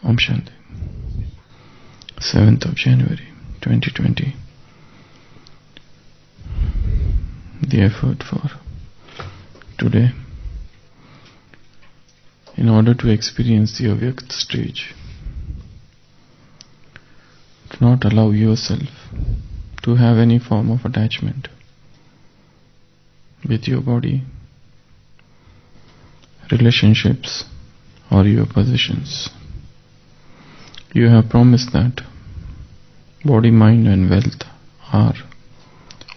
Om Shanti. 7th of January 2020. The effort for today. In order to experience the Avyakt stage, do not allow yourself to have any form of attachment with your body, relationships, or your possessions. You have promised that body, mind and wealth are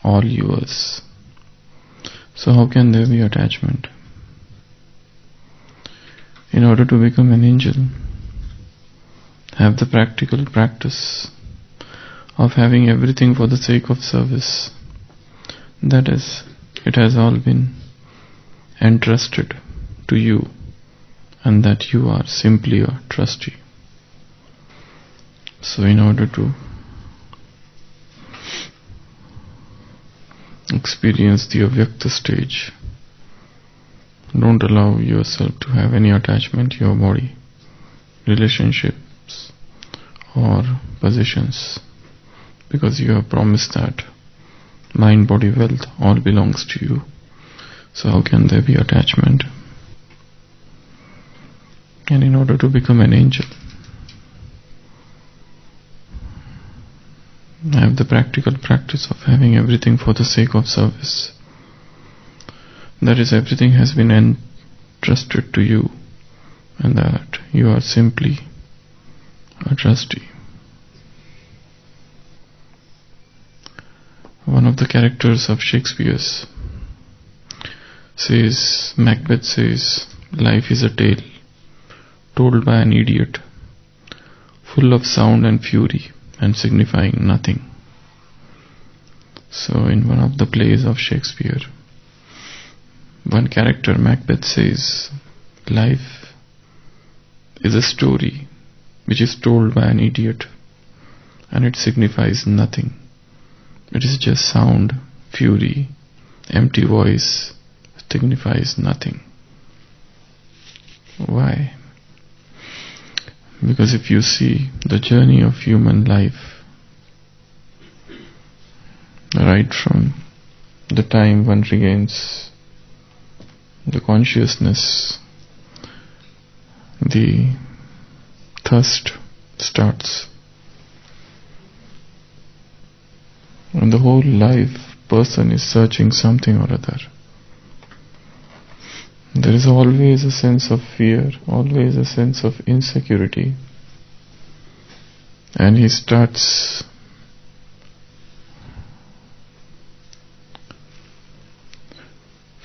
all yours. So how can there be attachment? In order to become an angel, have the practical practice of having everything for the sake of service. That is, it has all been entrusted to you, and that you are simply a trustee. So in order to experience the Avyakt stage, don't allow yourself to have any attachment to your body, relationships or possessions, because you have promised that mind, body, wealth all belongs to you. So how can there be attachment? And in order to become an angel, have the practical practice of having everything for the sake of service. That is, everything has been entrusted to you, and that you are simply a trustee. One of the characters of Shakespeare's says, Macbeth says, life is a tale told by an idiot, full of sound and fury and signifying nothing. So in one of the plays of Shakespeare, one character, Macbeth, says, life is a story which is told by an idiot, and it signifies nothing. It is just sound, fury, empty voice, signifies nothing. Why? Because if you see the journey of human life, right from the time one regains the consciousness, the thirst starts. And the whole life person is searching something or other. There is always a sense of fear, always a sense of insecurity. And he starts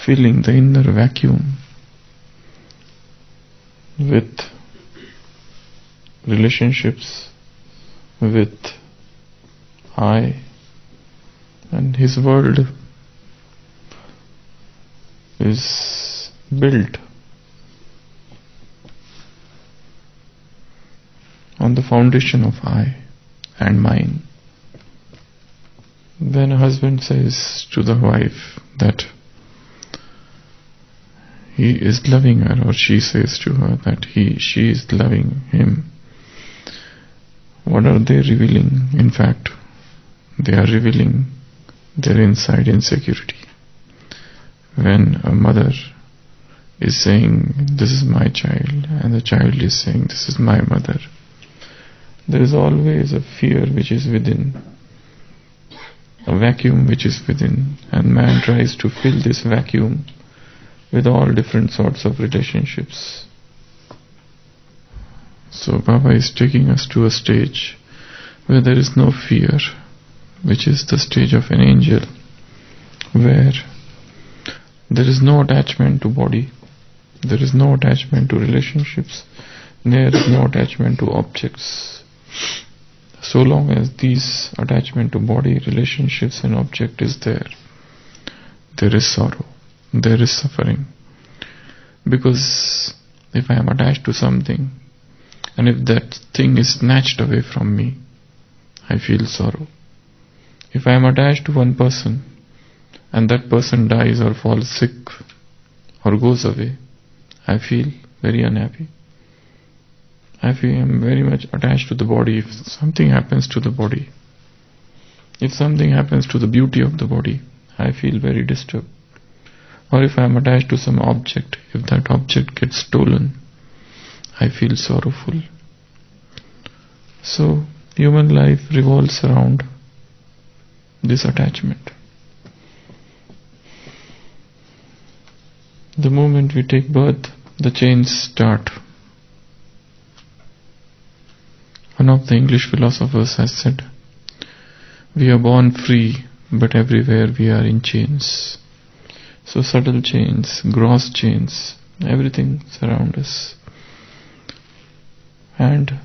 filling the inner vacuum with relationships, with I, and his world is built on the foundation of I and mine. When a husband says to the wife that he is loving her, or she says to her that she is loving him, what are they revealing? In fact, they are revealing their inside insecurity. When a mother is saying, this is my child, and the child is saying, this is my mother, there is always a fear which is within, a vacuum which is within, and man tries to fill this vacuum with all different sorts of relationships. So Baba is taking us to a stage where there is no fear, which is the stage of an angel, where there is no attachment to body, there is no attachment to relationships, there is no attachment to objects. So long as these attachment to body, relationships and object is there, there is sorrow, there is suffering. Because if I am attached to something, and if that thing is snatched away from me, I feel sorrow. If I am attached to one person, and that person dies or falls sick or goes away, I feel very unhappy. I feel I'm very much attached to the body. If something happens to the body, if something happens to the beauty of the body, I feel very disturbed. Or if I am attached to some object, if that object gets stolen, I feel sorrowful. So, human life revolves around this attachment. The moment we take birth, the chains start. One of the English philosophers has said, "We are born free, but everywhere we are in chains." So subtle chains, gross chains, everything surrounds us. And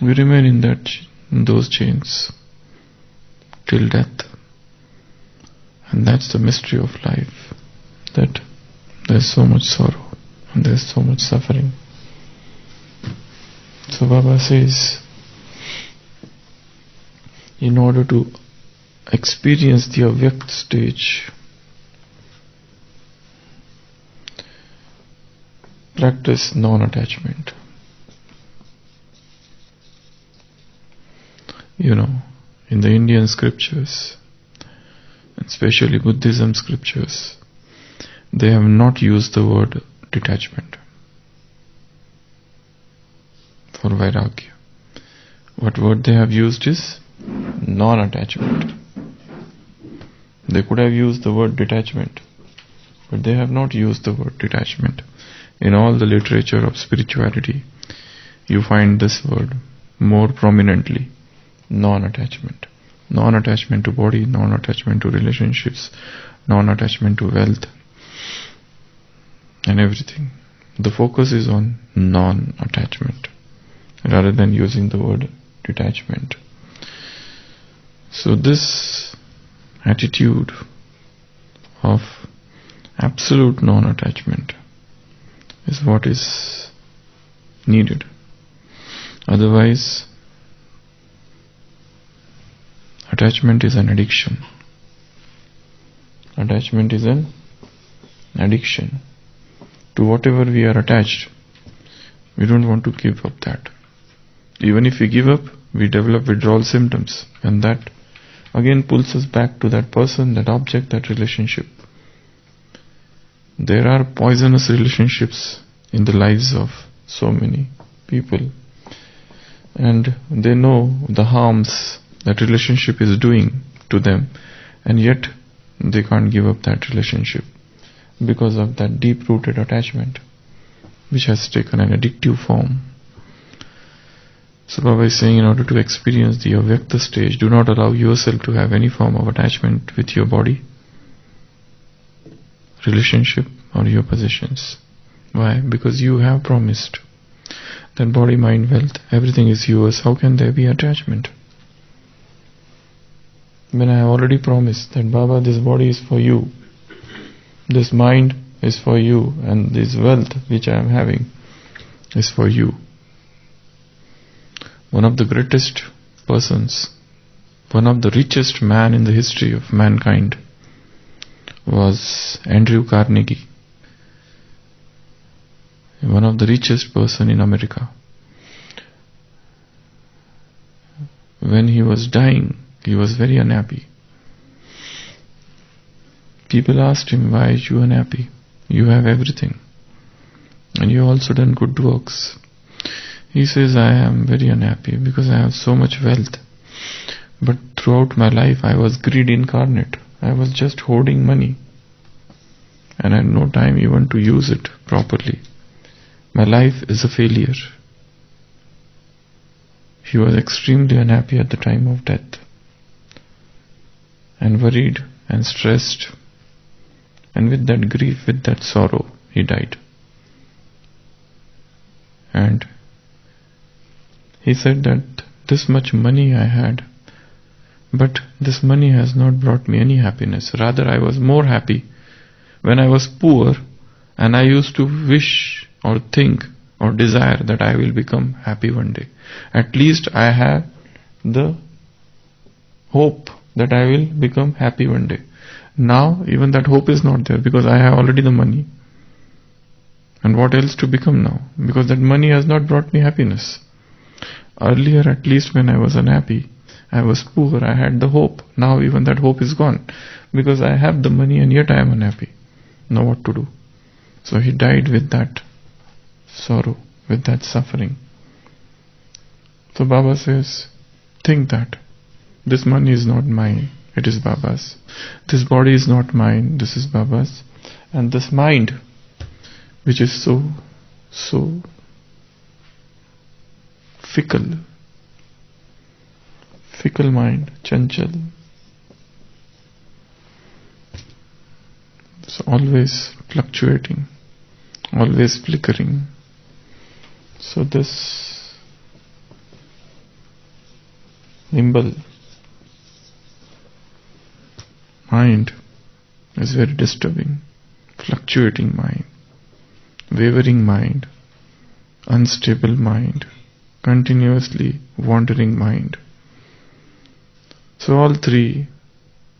we remain in those chains till death. And that's the mystery of life, that there's so much sorrow and there's so much suffering. So Baba says, in order to experience the Avyakt stage, practice non-attachment. In the Indian scriptures, especially Buddhism scriptures, they have not used the word detachment for Vairagya. What word they have used is non-attachment. They could have used the word detachment, but they have not used the word detachment. In all the literature of spirituality, you find this word more prominently, non-attachment. Non-attachment to body, non-attachment to relationships, non-attachment to wealth, and everything. The focus is on non-attachment rather than using the word detachment. So this attitude of absolute non-attachment is what is needed. Otherwise, attachment is an addiction. Attachment is an addiction. To whatever we are attached, we don't want to give up that. Even if we give up, we develop withdrawal symptoms, and that again pulls us back to that person, that object, that relationship. There are poisonous relationships in the lives of so many people, and they know the harms that relationship is doing to them, and yet they can't give up that relationship because of that deep-rooted attachment which has taken an addictive form. So Baba is saying, in order to experience the Avyakta stage, do not allow yourself to have any form of attachment with your body, relationship, or your possessions. Why? Because you have promised that body, mind, wealth, everything is yours. How can there be attachment? When I have already promised that Baba, this body is for you, this mind is for you, and this wealth which I am having is for you. One of the greatest persons, one of the richest man in the history of mankind was Andrew Carnegie, one of the richest person in America. When he was dying, he was very unhappy. People asked him, "Why are you unhappy? You have everything, and you also done good works." He says, "I am very unhappy because I have so much wealth. But throughout my life I was greed incarnate. I was just hoarding money, and I had no time even to use it properly. My life is a failure." He was extremely unhappy at the time of death, and worried and stressed, and with that grief, with that sorrow, he died. And he said that this much money I had, but this money has not brought me any happiness. Rather, I was more happy when I was poor, and I used to wish or think or desire that I will become happy one day. At least I have the hope that I will become happy one day. Now even that hope is not there because I have already the money. And what else to become now? Because that money has not brought me happiness. Earlier, at least when I was unhappy, I was poor, I had the hope. Now even that hope is gone. Because I have the money and yet I am unhappy. Now what to do? So he died with that sorrow, with that suffering. So Baba says, think that this money is not mine, it is Baba's. This body is not mine, this is Baba's. And this mind, which is so fickle mind, chanchal. So always fluctuating, always flickering. So this nimble mind is very disturbing, fluctuating mind, wavering mind, unstable mind, continuously wandering mind. So all three,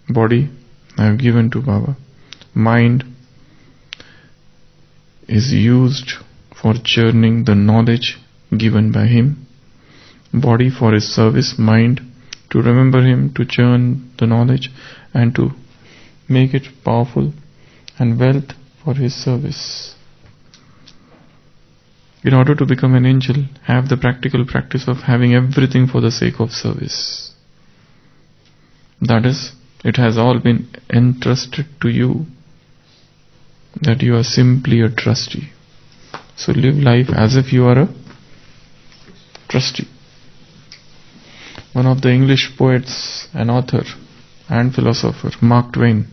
body I have given to Baba. Mind is used for churning the knowledge given by him. Body for his service, mind to remember him, to churn the knowledge and to make it powerful, and wealth for his service. In order to become an angel, have the practical practice of having everything for the sake of service. That is, it has all been entrusted to you, that you are simply a trustee. So live life as if you are a trustee. One of the English poets and author and philosopher, Mark Twain,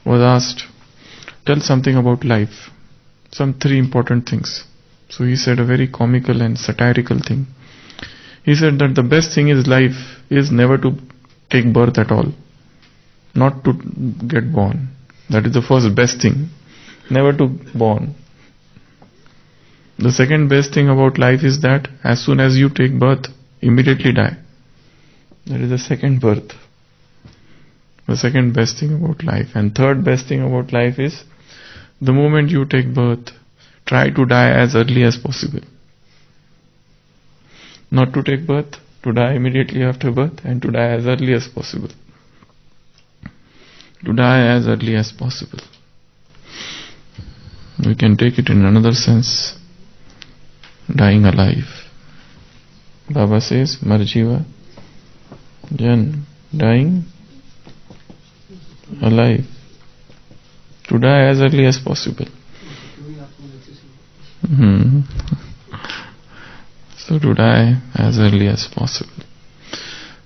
was asked, tell something about life, some three important things. So he said a very comical and satirical thing. He said that the best thing in life is never to take birth at all, not to get born. That is the first best thing, never to born. The second best thing about life is that as soon as you take birth, immediately die. That is the second birth. The second best thing about life. And third best thing about life is, the moment you take birth, try to die as early as possible. Not to take birth, to die immediately after birth, and to die as early as possible. To die as early as possible. We can take it in another sense, dying alive. Baba says, Marjiva, Jan, dying alive. To die as early as possible. So to die as early as possible.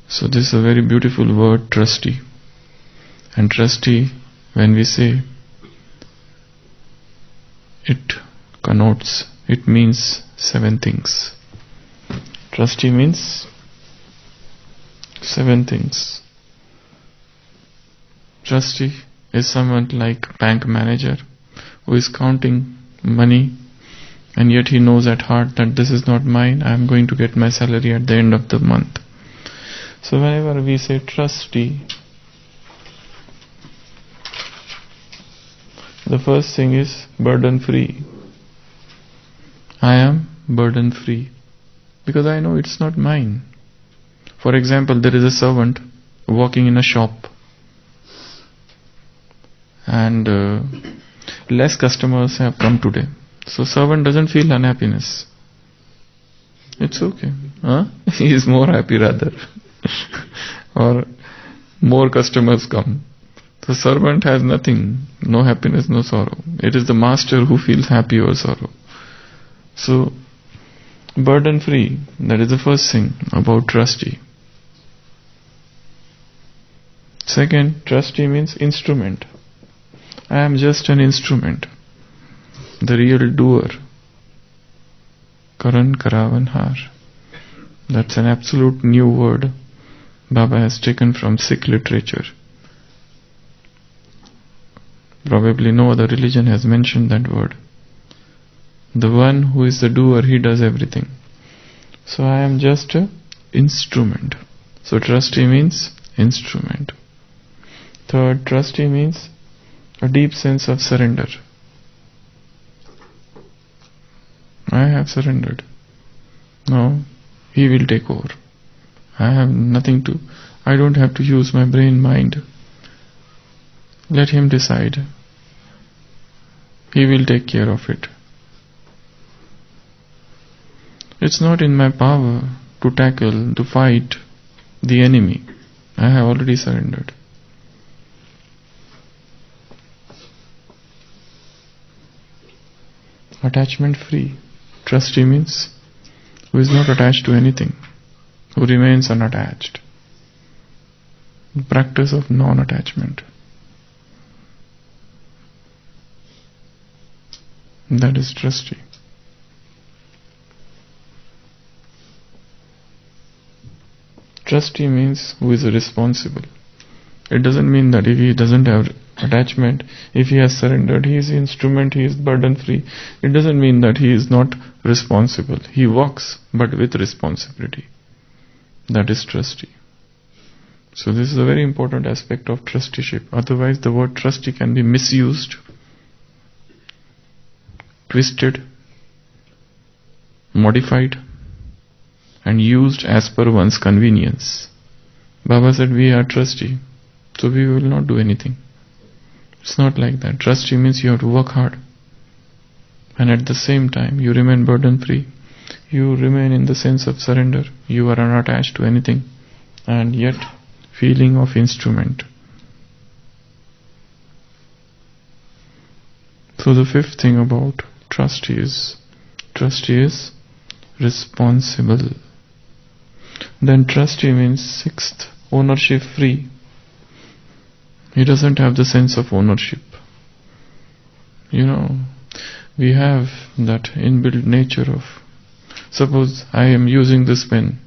So this is a very beautiful word, trustee. And trustee, when we say, it connotes, it means 7 things. Trustee means 7 things. Trustee is someone like bank manager who is counting money, and yet he knows at heart that this is not mine, I am going to get my salary at the end of the month. So whenever we say trustee, the first thing is burden free. I am burden free because I know it's not mine. For example, there is a servant working in a shop and less customers have come today. So servant doesn't feel unhappiness. It's okay. He is more happy rather. Or more customers come. The servant has nothing, no happiness, no sorrow. It is the master who feels happy or sorrow. So, burden free, that is the first thing about trustee. Second, trustee means instrument. I am just an instrument. The real doer. Karan Karavan Har. That's an absolute new word Baba has taken from Sikh literature. Probably no other religion has mentioned that word. The one who is the doer, he does everything. So I am just an instrument. So trustee means instrument. Third, trustee means a deep sense of surrender. I have surrendered. Now He will take over. I don't have to use my brain, mind. Let Him decide. He will take care of it. It's not in my power to fight the enemy. I have already surrendered. Attachment free. Trustee means who is not attached to anything, who remains unattached. Practice of non-attachment. That is trustee. Trustee means who is responsible. It doesn't mean that if he doesn't have attachment, if he has surrendered, he is instrument, he is burden free. It doesn't mean that he is not responsible. He works, but with responsibility. That is trustee. So this is a very important aspect of trusteeship. Otherwise the word trustee can be misused, twisted, modified, and used as per one's convenience. Baba said we are trustee, so we will not do anything. It's not like that. Trustee means you have to work hard, and at the same time you remain burden free. You remain in the sense of surrender. You are unattached to anything, and yet feeling of instrument. So the fifth thing about trustee is responsible. Then trustee means sixth, ownership free. He doesn't have the sense of ownership. We have that inbuilt nature of, suppose I am using this pen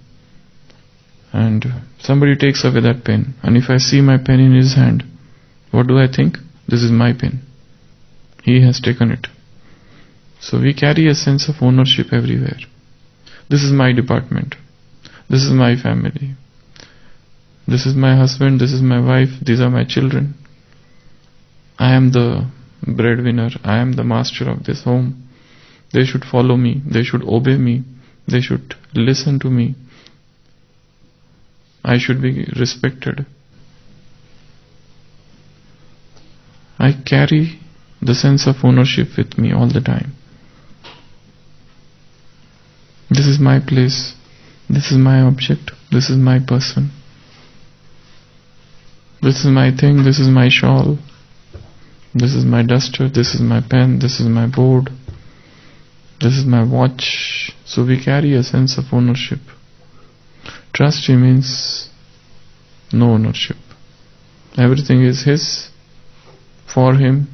and somebody takes away that pen, and if I see my pen in his hand, what do I think? This is my pen. He has taken it. So we carry a sense of ownership everywhere. This is my department. This is my family. This is my husband, this is my wife, these are my children. I am the breadwinner, I am the master of this home. They should follow me, they should obey me, they should listen to me. I should be respected. I carry the sense of ownership with me all the time. This is my place, this is my object, this is my person. This is my thing, this is my shawl, this is my duster, this is my pen, this is my board, this is my watch. So we carry a sense of ownership. Trustee means no ownership. Everything is his, for him,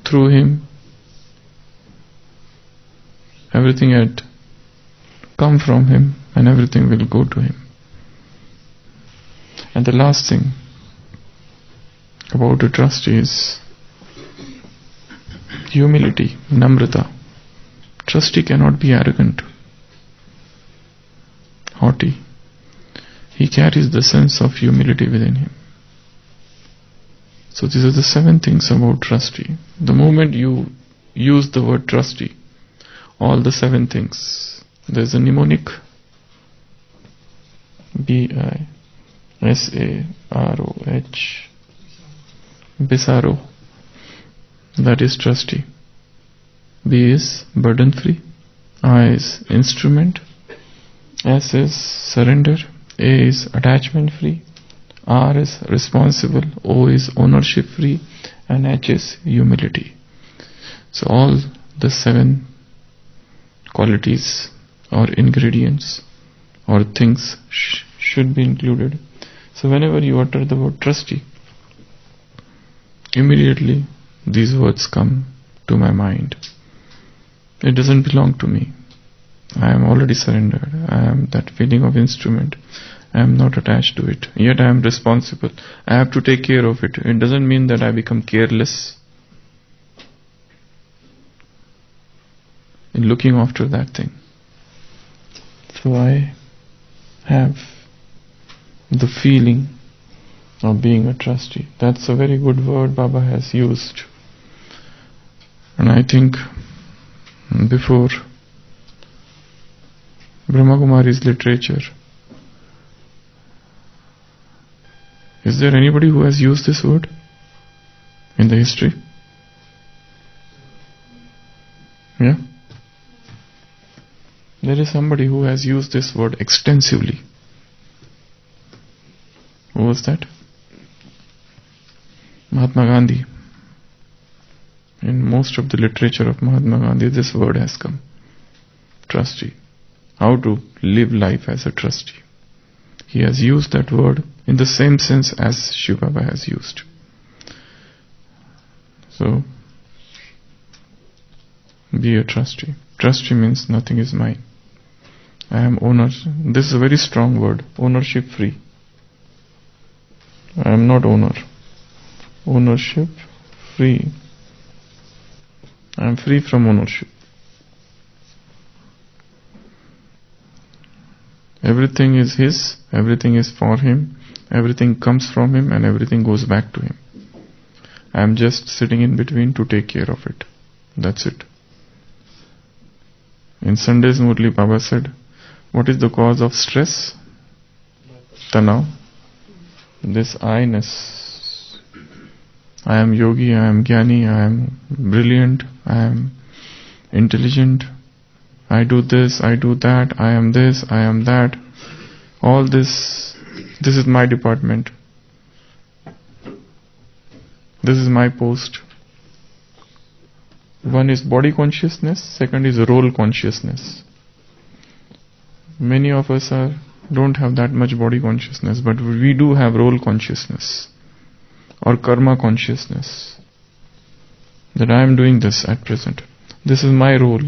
through him. Everything had come from him, and everything will go to him. And the last thing about a trustee is humility, namrata. Trustee cannot be arrogant, haughty. He carries the sense of humility within him. So these are the 7 things about trustee. The moment you use the word trustee, all the 7 things, there's a mnemonic, BISAROH, Bisaro, that is trustee. B is burden free, I is instrument, S is surrender, A is attachment free, R is responsible, O is ownership free, and H is humility. So all the 7 qualities or ingredients or things should be included. So whenever you utter the word trustee, immediately these words come to my mind. It doesn't belong to me. I am already surrendered. I am that feeling of instrument. I am not attached to it. Yet I am responsible. I have to take care of it. It doesn't mean that I become careless in looking after that thing. So I have the feeling of being a trustee. That's a very good word Baba has used. And I think before Brahma Kumaris literature. Is there anybody who has used this word in the history? Yeah? There is somebody who has used this word extensively. Who was that? Mahatma Gandhi. In most of the literature of Mahatma Gandhi, this word has come. Trustee. How to live life as a trustee. He has used that word in the same sense as Shiva has used. So, be a trustee. Trustee means nothing is mine. I am owner. This is a very strong word. Ownership free. I am not owner. Ownership free. I am free from ownership. Everything is his, everything is for him, everything comes from him, and everything goes back to him. I am just sitting in between to take care of it. That's it. In Sunday's Murli, Baba said, what is the cause of stress? Tanav. This I-ness. I am yogi, I am jnani, I am brilliant, I am intelligent, I do this, I do that, I am this, I am that. All this is my department. This is my post. One is body consciousness, second is role consciousness. Many of us don't have that much body consciousness, but we do have role consciousness or karma consciousness. That I am doing this at present. This is my role.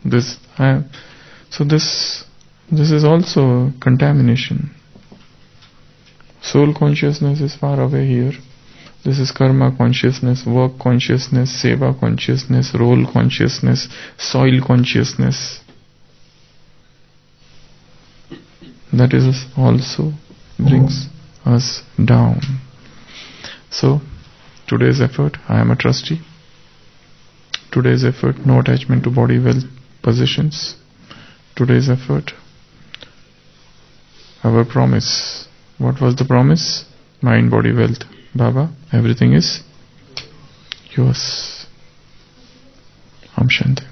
This is also contamination. Soul consciousness is far away here. This is karma consciousness, work consciousness, seva consciousness, role consciousness, soil consciousness. That is also brings us down. So, today's effort, I am a trustee. Today's effort, no attachment to body, wealth, possessions. Today's effort, our promise. What was the promise? Mind, body, wealth. Baba, everything is yours. Om Shanti.